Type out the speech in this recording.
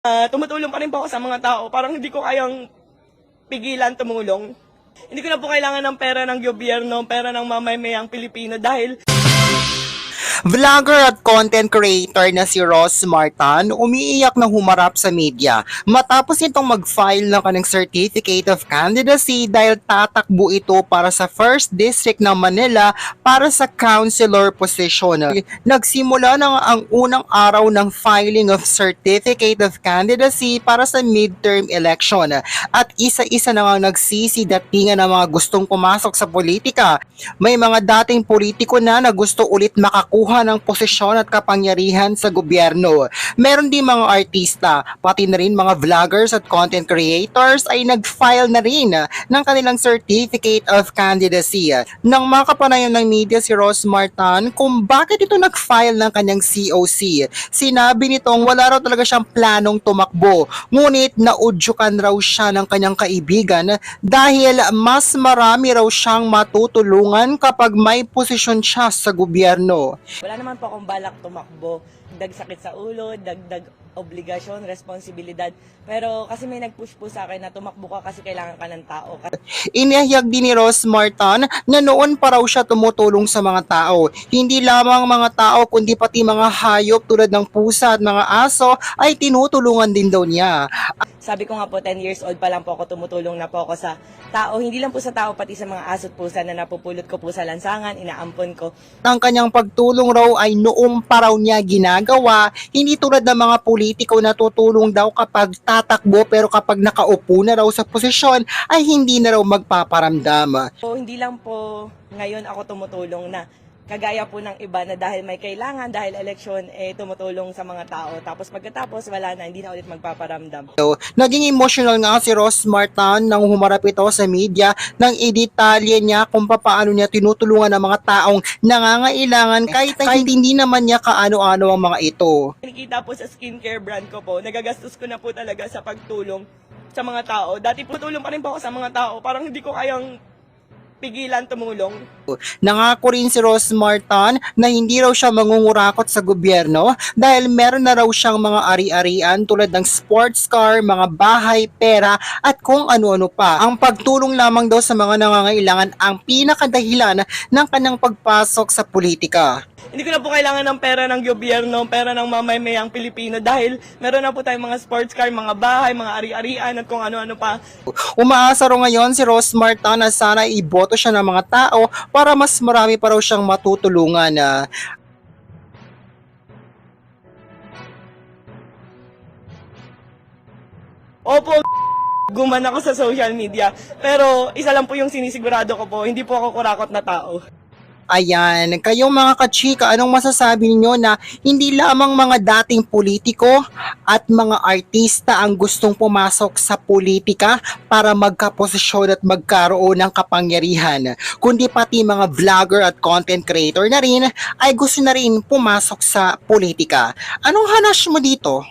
Tumutulong pa rin po ako sa mga tao. Parang hindi ko kayang pigilan tumulong. Hindi ko na po kailangan ng pera ng gobyerno, pera ng mamamayang Pilipino dahil Vlogger at content creator na si Ross Martin umiiyak na humarap sa media matapos itong mag-file ng kanyang Certificate of Candidacy dahil tatakbo ito para sa 1st District ng Manila para sa councilor position. Nagsimula na ang unang araw ng filing of Certificate of Candidacy para sa midterm election at isa-isa na nga nagsisidatingan ng mga gustong pumasok sa politika. May mga dating politiko na gusto ulit makakuha ng posisyon at kapangyarihan sa gobyerno. Meron din mga artista, pati na rin mga vloggers at content creators ay nag-file na rin ng kanilang Certificate of Candidacy. Nang makapanayam ng media si Ross Martin kung bakit ito nag-file ng kanyang COC. Sinabi nitong wala raw talaga siyang planong tumakbo, ngunit naudyukan raw siya ng kanyang kaibigan dahil mas marami raw siyang matutulungan kapag may posisyon siya sa gobyerno. wala naman po akong balak tumakbo. Dagdag sakit sa ulo, dagdag obligasyon, responsibilidad. Pero kasi may nag-push po sa akin na tumakbo ka kasi kailangan ka ng tao. Inihayag din ni Ross Martin na noon pa raw siya tumutulong sa mga tao. Hindi lamang mga tao kundi pati mga hayop tulad ng pusa at mga aso ay tinutulungan din daw niya. Sabi ko nga po, 10 years old pa lang po ako, tumutulong na po ako sa tao. Hindi lang po sa tao, pati sa mga aso at pusa na napupulot ko po sa lansangan, inaampon ko. Ang kanyang pagtulong raw ay noong pa raw niya ginagawa, hindi tulad ng mga politiko na tutulong daw kapag tatakbo pero kapag nakaupo na raw sa posisyon ay hindi na raw magpaparamdam. So, hindi lang po ngayon ako tumutulong na kagaya po ng iba na dahil may kailangan, dahil eleksyon, tumutulong sa mga tao. Tapos pagkatapos, wala na, hindi na ulit magpaparamdam. So, naging emotional nga si Ross Martin nang humarap ito sa media nang idetalye niya kung paano niya tinutulungan ang mga taong nangangailangan kahit hindi naman niya kaano-ano ang mga ito. Nakikita po sa skincare brand ko po, nagagastos ko na po talaga sa pagtulong sa mga tao. Dati po tulong pa rin po ako sa mga tao, parang hindi ko kayang pigilan tumulong. Nangako rin si Ross Martin na hindi raw siya mangungurakot sa gobyerno dahil meron na raw siyang mga ari-arian tulad ng sports car, mga bahay, pera at kung ano-ano pa. Ang pagtulong lamang daw sa mga nangangailangan ang pinakadahilan ng kanyang pagpasok sa politika. Hindi ko na po kailangan ng pera ng gobyerno, pera ng mamamayang Pilipino dahil meron na po tayong mga sports car, mga bahay, mga ari-arian at kung ano-ano pa. Umaasa raw ngayon si Ross Martin na sana iboto siya ng mga tao para mas marami pa raw siyang matutulungan. Opo, guman ako sa social media. Pero isa lang po yung sinisigurado ko po, hindi po ako kurakot na tao. Ayan, kayong mga kachika, anong masasabi niyo na hindi lamang mga dating politiko at mga artista ang gustong pumasok sa politika para magkaposisyon at magkaroon ng kapangyarihan, kundi pati mga vlogger at content creator na rin ay gusto na rin pumasok sa politika. Anong hanas mo dito?